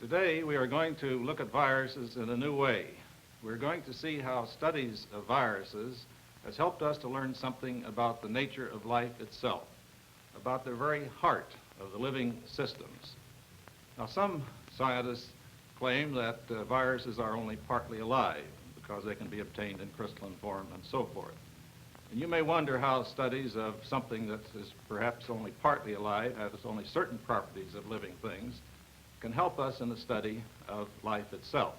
Today we are going to look at viruses in a new way. We're going to see how studies of viruses has helped us to learn something about the nature of life itself, about the very heart of the living systems. Now, some scientists claim that viruses are only partly alive because they can be obtained in crystalline form and so forth. And you may wonder how studies of something that is perhaps only partly alive, has only certain properties of living things, can help us in the study of life itself.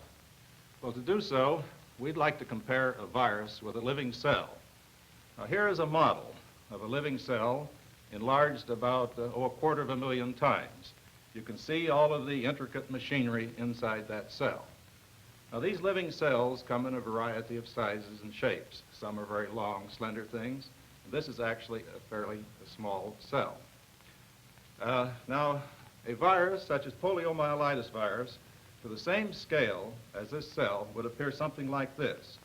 Well, to do so, we'd like to compare a virus with a living cell. Now, here is a model of a living cell enlarged about a 250,000 times. You can see all of the intricate machinery inside that cell. Now, these living cells come in a variety of sizes and shapes. Some are very long, slender things. This is actually a fairly small cell. Now, a virus such as poliomyelitis virus, to the same scale as this cell, would appear something like this.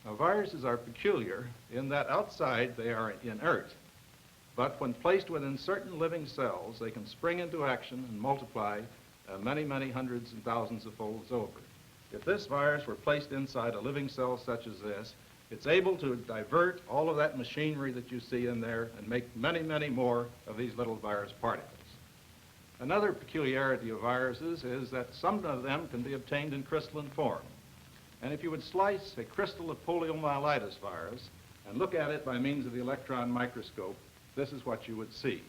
Now, viruses are peculiar in that outside they are inert, but when placed within certain living cells, they can spring into action and multiply many, many hundreds and thousands of folds over. If this virus were placed inside a living cell such as this, it's able to divert all of that machinery that you see in there and make many, many more of these little virus particles. Another peculiarity of viruses is that some of them can be obtained in crystalline form. And if you would slice a crystal of poliomyelitis virus and look at it by means of the electron microscope, this is what you would see.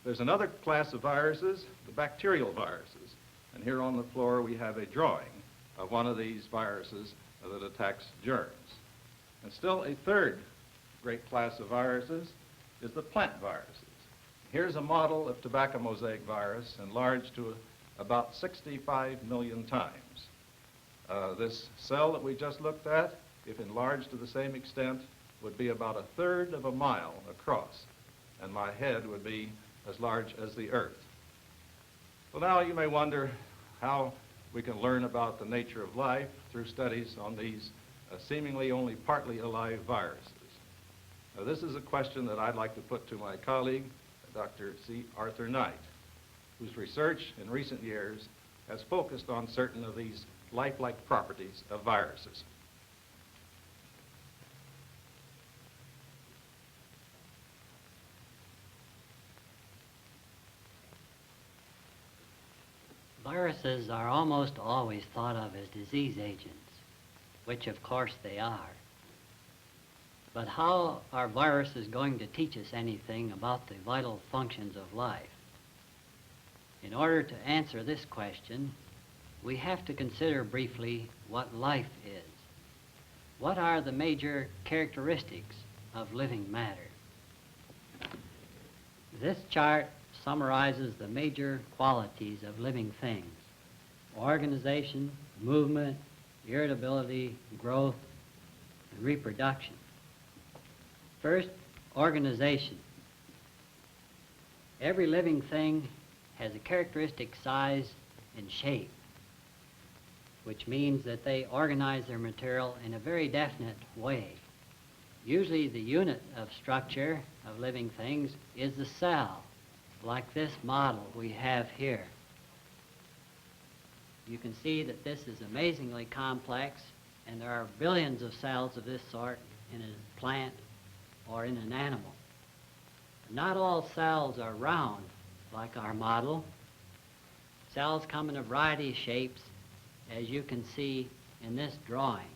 There's another class of viruses, the bacterial viruses. And here on the floor we have a drawing of one of these viruses that attacks germs. And still a third great class of viruses is the plant viruses. Here's a model of tobacco mosaic virus enlarged to about 65 million times. This cell that we just looked at, if enlarged to the same extent, would be about 1/3 of a mile across, and my head would be as large as the Earth. Well, now you may wonder how we can learn about the nature of life through studies on these seemingly only partly alive viruses. Now, this is a question that I'd like to put to my colleague, Dr. C. Arthur Knight, whose research in recent years has focused on certain of these lifelike properties of viruses. Viruses are almost always thought of as disease agents, which of course they are. But how are viruses going to teach us anything about the vital functions of life? In order to answer this question, we have to consider briefly what life is. What are the major characteristics of living matter? This chart summarizes the major qualities of living things: organization, movement, irritability, growth, and reproduction. First, organization. Every living thing has a characteristic size and shape, which means that they organize their material in a very definite way. Usually the unit of structure of living things is the cell, like this model we have here. You can see that this is amazingly complex, and there are billions of cells of this sort in a plant or in an animal. Not all cells are round like our model. Cells come in a variety of shapes, as you can see in this drawing.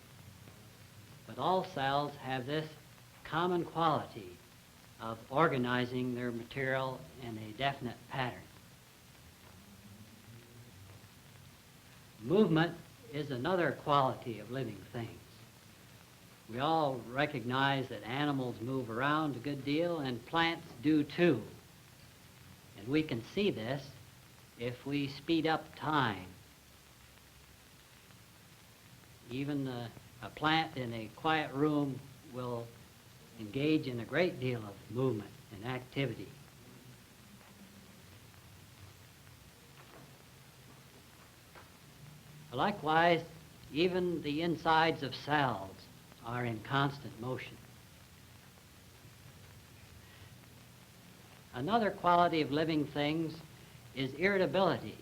But all cells have this common quality of organizing their material in a definite pattern. Movement is another quality of living things. We all recognize that animals move around a good deal, and plants do too. And we can see this if we speed up time. Even a plant in a quiet room will engage in a great deal of movement and activity. Likewise, even the insides of cells are in constant motion. Another quality of living things is irritability,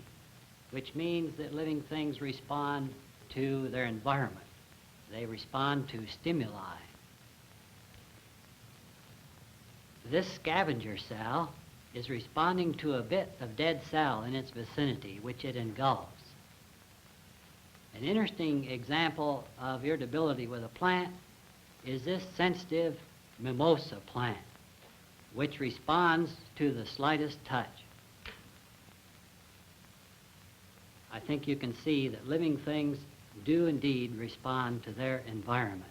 which means that living things respond to their environment. They respond to stimuli. This scavenger cell is responding to a bit of dead cell in its vicinity, which it engulfs. An interesting example of irritability with a plant is this sensitive mimosa plant, which responds to the slightest touch. I think you can see that living things do indeed respond to their environment.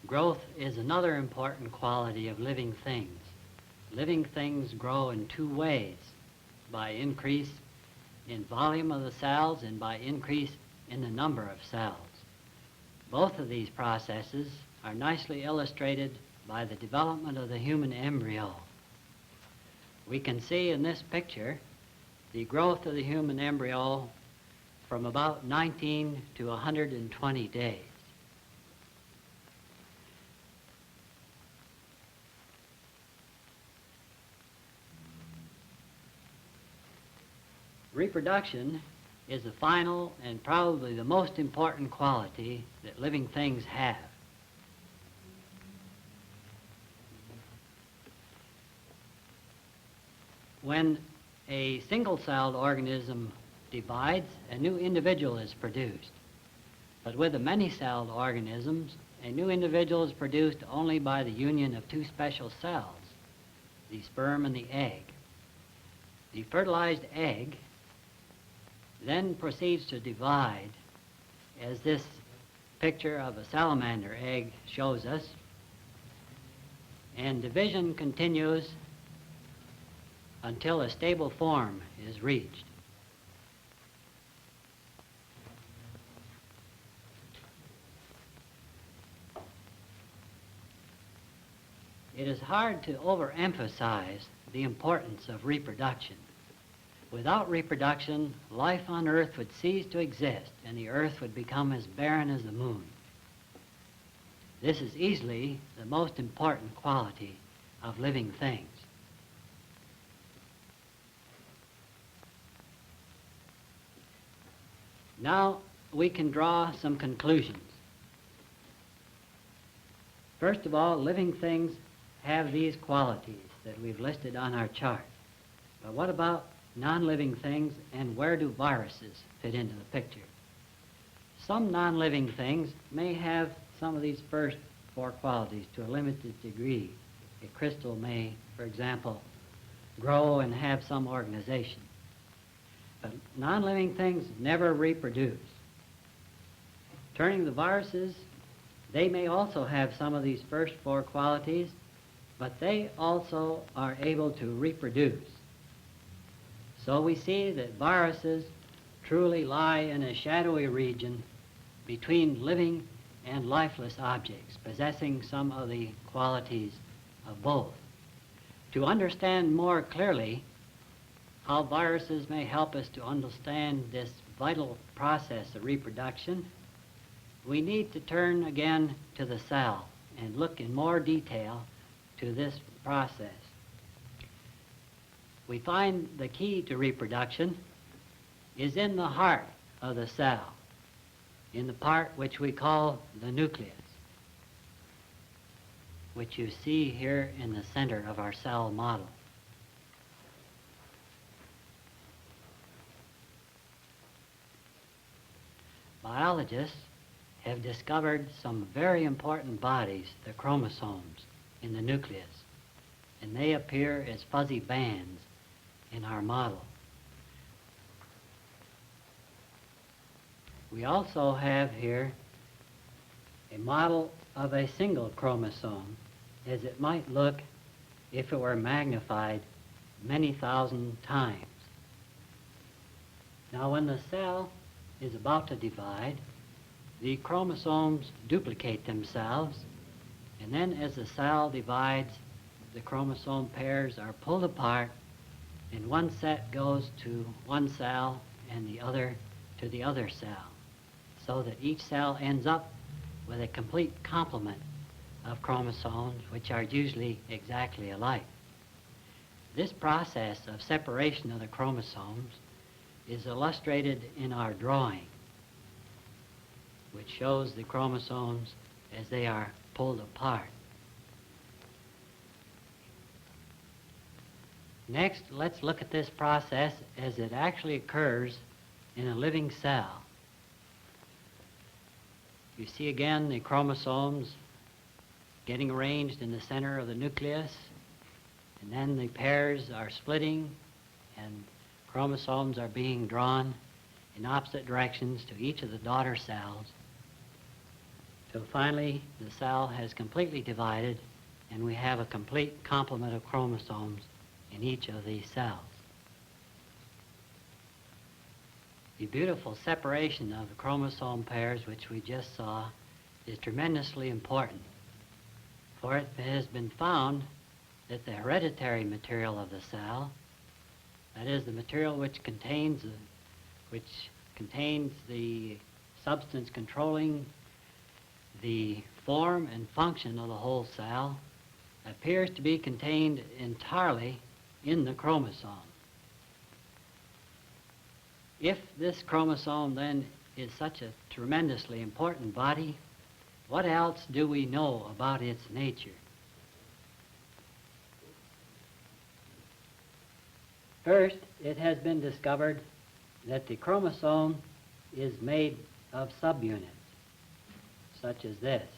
Growth is another important quality of living things. Living things grow in two ways, by increase in volume of the cells and by increase in the number of cells. Both of these processes are nicely illustrated by the development of the human embryo. We can see in this picture the growth of the human embryo from about 19 to 120 days. Reproduction is the final and probably the most important quality that living things have. When a single-celled organism divides, a new individual is produced. But with the many-celled organisms, a new individual is produced only by the union of two special cells, the sperm and the egg. The fertilized egg then proceeds to divide, as this picture of a salamander egg shows us, and division continues until a stable form is reached. It is hard to overemphasize the importance of reproduction. Without reproduction, life on Earth would cease to exist, and the Earth would become as barren as the moon. This is easily the most important quality of living things. Now we can draw some conclusions. First of all, living things have these qualities that we've listed on our chart. But what about non-living things, and where do viruses fit into the picture? Some non-living things may have some of these first four qualities to a limited degree. A crystal may, for example, grow and have some organization. But non-living things never reproduce. Turning to the viruses, they may also have some of these first four qualities, but they also are able to reproduce. So we see that viruses truly lie in a shadowy region between living and lifeless objects, possessing some of the qualities of both. To understand more clearly how viruses may help us to understand this vital process of reproduction, we need to turn again to the cell and look in more detail to this process. We find the key to reproduction is in the heart of the cell, in the part which we call the nucleus, which you see here in the center of our cell model. Biologists have discovered some very important bodies, the chromosomes, in the nucleus, and they appear as fuzzy bands in our model. We also have here a model of a single chromosome, as it might look if it were magnified many thousand times. Now, when the cell is about to divide, the chromosomes duplicate themselves, and then as the cell divides, the chromosome pairs are pulled apart, and one set goes to one cell and the other to the other cell, so that each cell ends up with a complete complement of chromosomes which are usually exactly alike. This process of separation of the chromosomes is illustrated in our drawing, which shows the chromosomes as they are pulled apart. Next, let's look at this process as it actually occurs in a living cell. You see again the chromosomes getting arranged in the center of the nucleus, and then the pairs are splitting and chromosomes are being drawn in opposite directions to each of the daughter cells. So finally, the cell has completely divided and we have a complete complement of chromosomes in each of these cells. The beautiful separation of the chromosome pairs which we just saw is tremendously important, for it has been found that the hereditary material of the cell, that is the material which contains the substance controlling the form and function of the whole cell, appears to be contained entirely in the chromosome. If this chromosome then is such a tremendously important body, what else do we know about its nature? First, it has been discovered that the chromosome is made of subunits, such as this.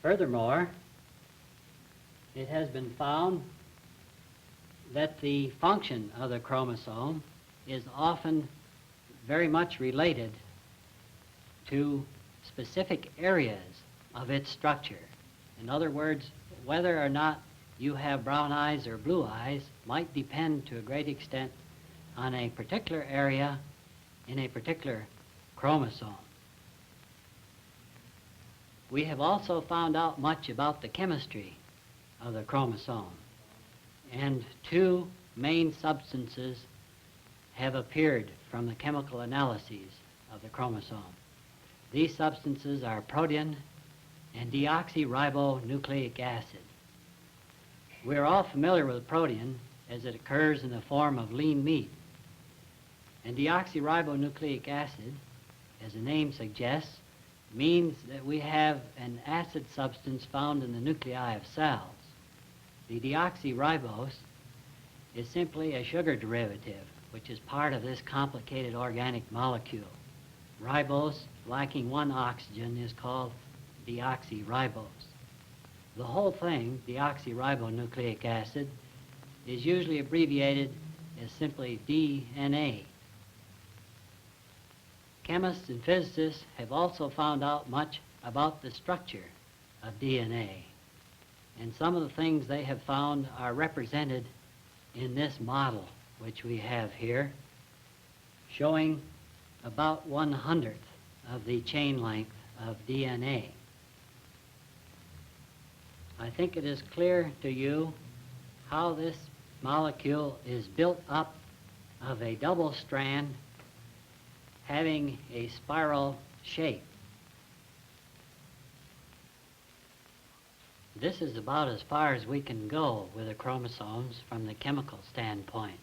Furthermore, it has been found that the function of the chromosome is often very much related to specific areas of its structure. In other words, whether or not you have brown eyes or blue eyes might depend to a great extent on a particular area in a particular chromosome. We have also found out much about the chemistry of the chromosome, and two main substances have appeared from the chemical analyses of the chromosome. These substances are protein and deoxyribonucleic acid. We are all familiar with protein as it occurs in the form of lean meat. And deoxyribonucleic acid, as the name suggests, means that we have an acid substance found in the nuclei of cells. The deoxyribose is simply a sugar derivative, which is part of this complicated organic molecule. Ribose, lacking one oxygen, is called deoxyribose. The whole thing, deoxyribonucleic acid, is usually abbreviated as simply DNA. Chemists and physicists have also found out much about the structure of DNA, and some of the things they have found are represented in this model which we have here, showing about 1/100th of the chain length of DNA. I think it is clear to you how this molecule is built up of a double strand having a spiral shape. This is about as far as we can go with the chromosomes from the chemical standpoint.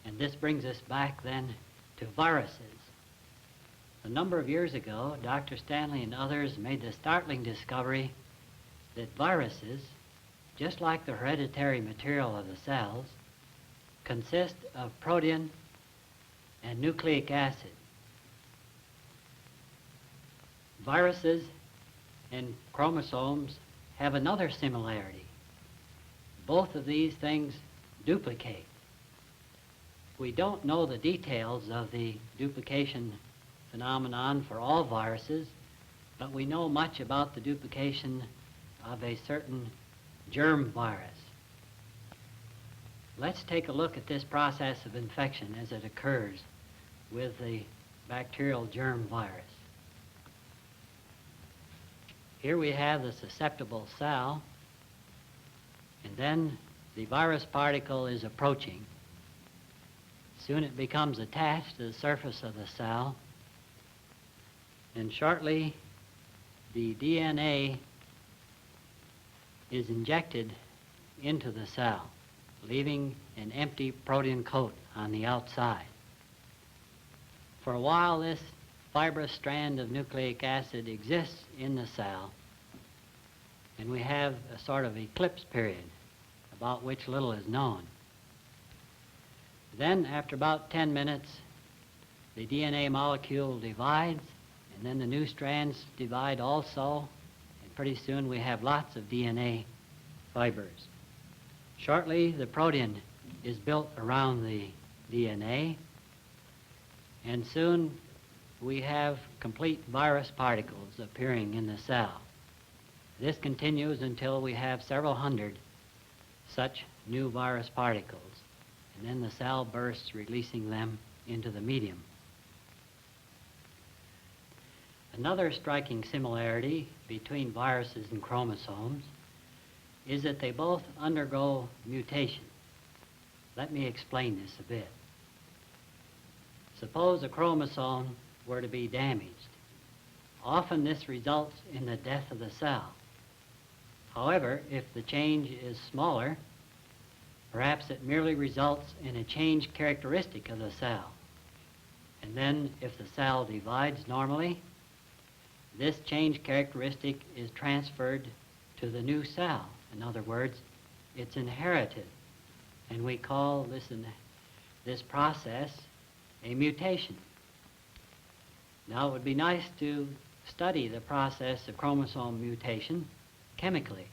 And this brings us back then to viruses. A number of years ago, Dr. Stanley and others made the startling discovery that viruses, just like the hereditary material of the cells, consist of protein and nucleic acid. Viruses and chromosomes have another similarity. Both of these things duplicate. We don't know the details of the duplication phenomenon for all viruses, but we know much about the duplication of a certain germ virus. Let's take a look at this process of infection as it occurs with the bacterial germ virus. Here we have the susceptible cell, and then the virus particle is approaching. Soon it becomes attached to the surface of the cell, and shortly the DNA is injected into the cell, leaving an empty protein coat on the outside. For a while, this fibrous strand of nucleic acid exists in the cell, and we have a sort of eclipse period about which little is known. Then, after about 10 minutes, the DNA molecule divides, and then the new strands divide also, and pretty soon we have lots of DNA fibers. Shortly, the protein is built around the DNA, and soon we have complete virus particles appearing in the cell. This continues until we have several hundred such new virus particles, and then the cell bursts, releasing them into the medium. Another striking similarity between viruses and chromosomes is that they both undergo mutation. Let me explain this a bit. Suppose a chromosome were to be damaged. Often this results in the death of the cell. However, if the change is smaller, perhaps it merely results in a changed characteristic of the cell. And then, if the cell divides normally, this changed characteristic is transferred to the new cell. In other words, it's inherited. And we call this process a mutation. Now, it would be nice to study the process of chromosome mutation chemically,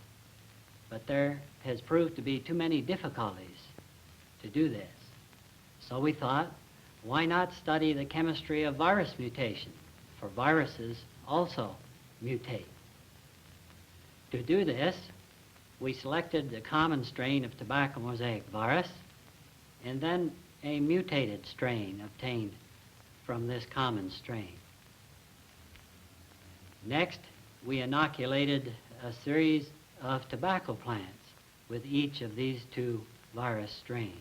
but there has proved to be too many difficulties to do this. So we thought, why not study the chemistry of virus mutation? For viruses also mutate. To do this, we selected the common strain of tobacco mosaic virus and then a mutated strain obtained from this common strain. Next, we inoculated a series of tobacco plants with each of these two virus strains.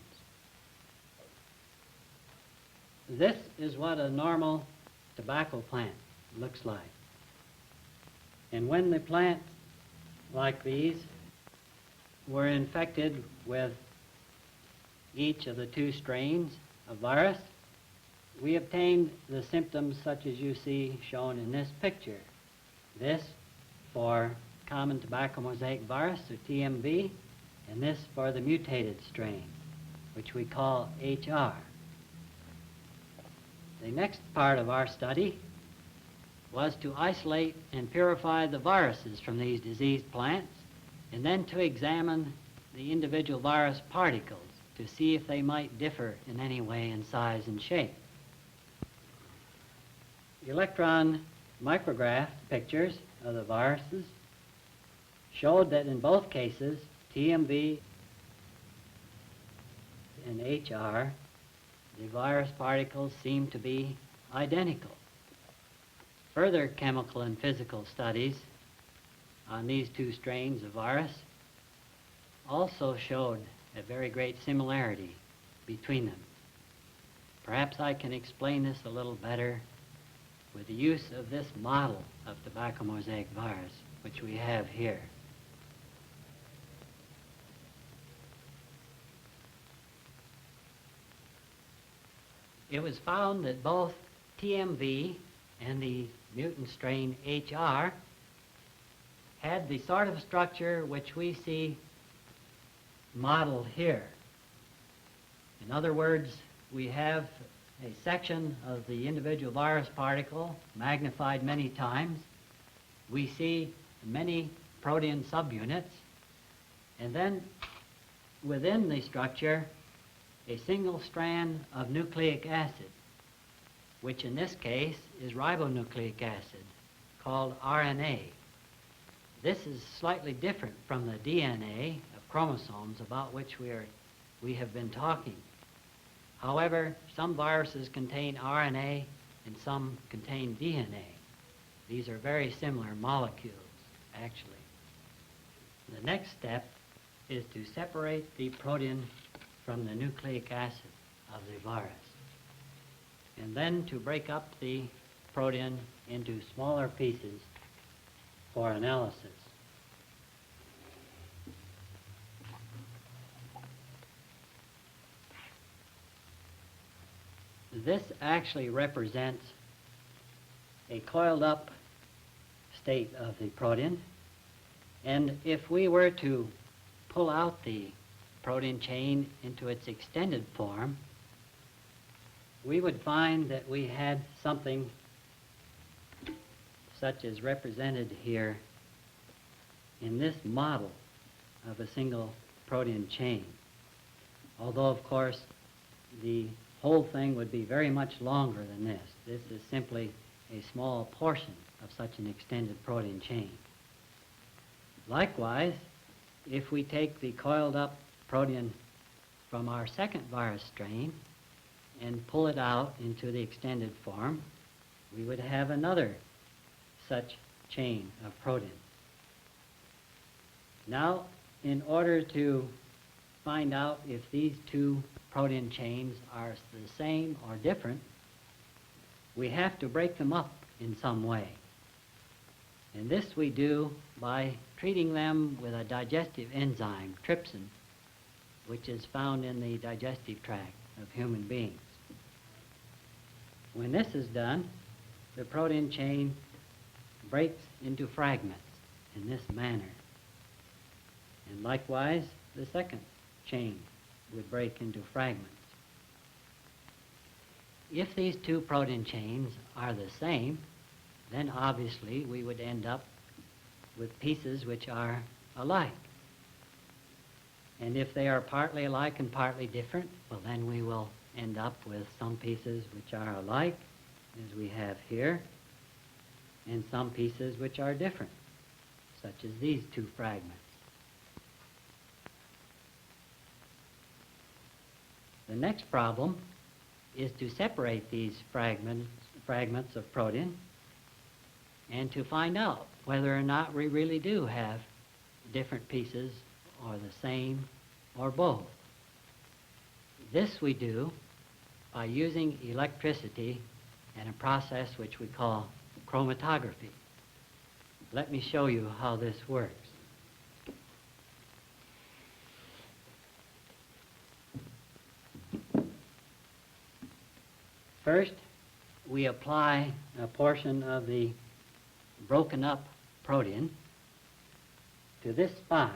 This is what a normal tobacco plant looks like. And when the plants like these were infected with each of the two strains of virus, we obtained the symptoms such as you see shown in this picture. This for common tobacco mosaic virus, or TMV, and this for the mutated strain, which we call HR. The next part of our study was to isolate and purify the viruses from these diseased plants, and then to examine the individual virus particles to see if they might differ in any way in size and shape. Electron micrograph pictures of the viruses showed that in both cases, TMV and HR, the virus particles seem to be identical. Further chemical and physical studies on these two strains of virus also showed a very great similarity between them. Perhaps I can explain this a little better with the use of this model of tobacco mosaic virus, which we have here. It was found that both TMV and the mutant strain HR had the sort of structure which we see modeled here. In other words, we have a section of the individual virus particle magnified many times. We see many protein subunits, and then within the structure, a single strand of nucleic acid, which in this case is ribonucleic acid, called RNA. This is slightly different from the DNA of chromosomes about which we have been talking. However, some viruses contain RNA and some contain DNA. These are very similar molecules, actually. The next step is to separate the protein from the nucleic acid of the virus, and then to break up the protein into smaller pieces for analysis. This actually represents a coiled up state of the protein, and if we were to pull out the protein chain into its extended form, we would find that we had something such as represented here in this model of a single protein chain. Although, of course, the whole thing would be very much longer than this. This is simply a small portion of such an extended protein chain. Likewise, if we take the coiled up protein from our second virus strain and pull it out into the extended form, we would have another such chain of protein. Now, in order to find out if these two protein chains are the same or different, we have to break them up in some way. And this we do by treating them with a digestive enzyme, trypsin, which is found in the digestive tract of human beings. When this is done, the protein chain breaks into fragments in this manner. And likewise, the second chain would break into fragments. If these two protein chains are the same, then obviously we would end up with pieces which are alike. And if they are partly alike and partly different, well, then we will end up with some pieces which are alike, as we have here, and some pieces which are different, such as these two fragments. The next problem is to separate these fragments of protein and to find out whether or not we really do have different pieces or the same or both. This we do by using electricity and a process which we call chromatography. Let me show you how this works. First, we apply a portion of the broken up protein to this spot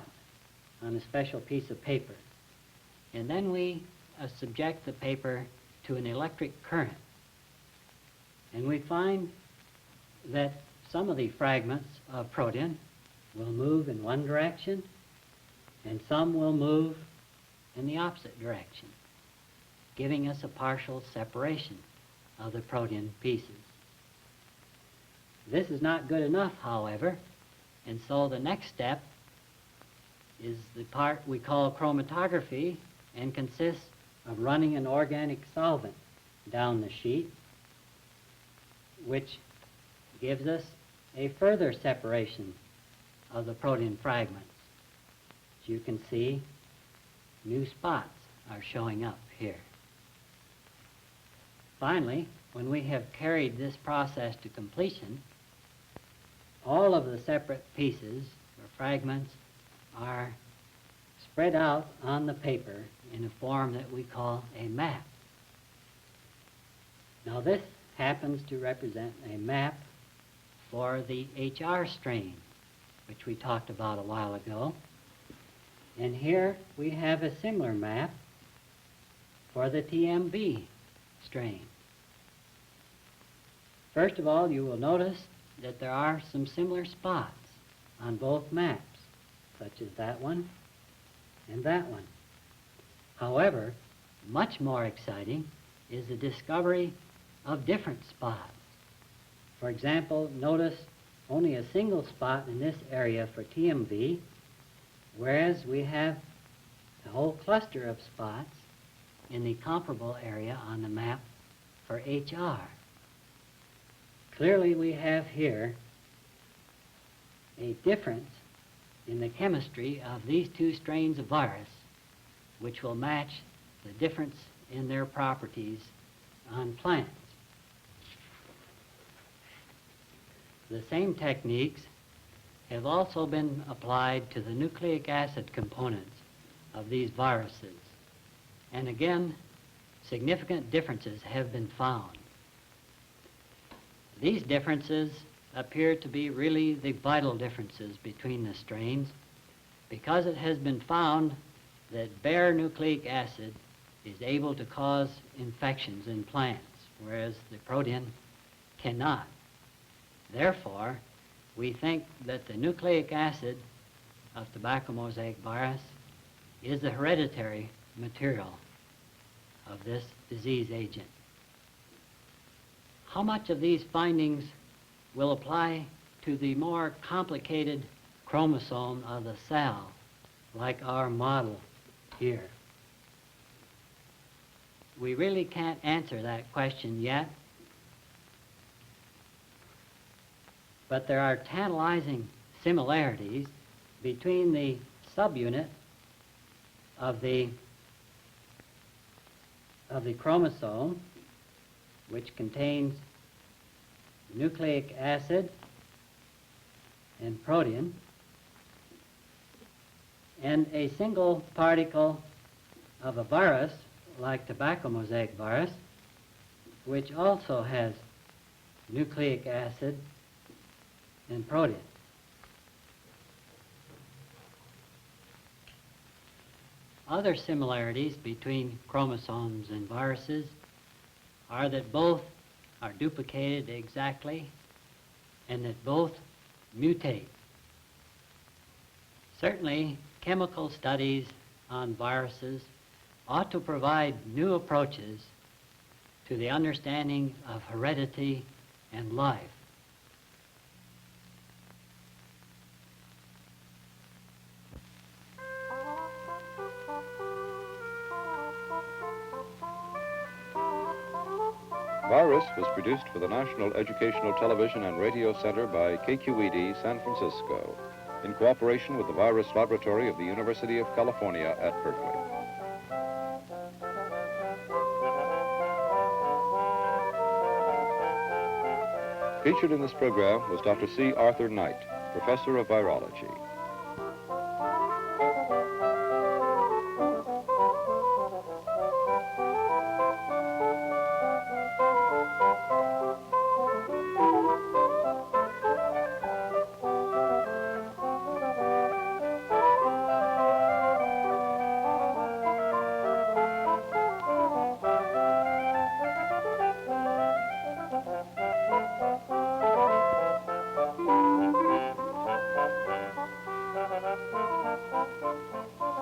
on a special piece of paper. And then we subject the paper to an electric current. And we find that some of the fragments of protein will move in one direction and some will move in the opposite direction, giving us a partial separation of the protein pieces. This is not good enough, however, and so the next step is the part we call chromatography and consists of running an organic solvent down the sheet, which gives us a further separation of the protein fragments. As you can see, new spots are showing up here. Finally, when we have carried this process to completion, all of the separate pieces or fragments are spread out on the paper in a form that we call a map. Now this happens to represent a map for the HR strain, which we talked about a while ago. And here we have a similar map for the TMB strain. First of all, you will notice that there are some similar spots on both maps, such as that one and that one. However, much more exciting is the discovery of different spots. For example, notice only a single spot in this area for TMB, whereas we have a whole cluster of spots in the comparable area on the map for HR. Clearly we have here a difference in the chemistry of these two strains of virus, which will match the difference in their properties on plants. The same techniques have also been applied to the nucleic acid components of these viruses. And again, significant differences have been found. These differences appear to be really the vital differences between the strains, because it has been found that bare nucleic acid is able to cause infections in plants, whereas the protein cannot. Therefore, we think that the nucleic acid of tobacco mosaic virus is the hereditary material of this disease agent. How much of these findings will apply to the more complicated chromosome of the cell, like our model here? We really can't answer that question yet, but there are tantalizing similarities between the subunit of the chromosome, which contains nucleic acid and protein, and a single particle of a virus like tobacco mosaic virus, which also has nucleic acid and protein. Other similarities between chromosomes and viruses are that both are duplicated exactly and that both mutate. Certainly, chemical studies on viruses ought to provide new approaches to the understanding of heredity and life. Virus was produced for the National Educational Television and Radio Center by KQED San Francisco in cooperation with the Virus Laboratory of the University of California at Berkeley. Featured in this program was Dr. C. Arthur Knight, Professor of Virology.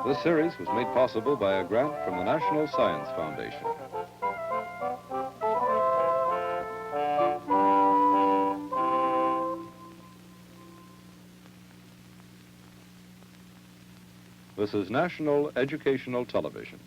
This series was made possible by a grant from the National Science Foundation. This is National Educational Television.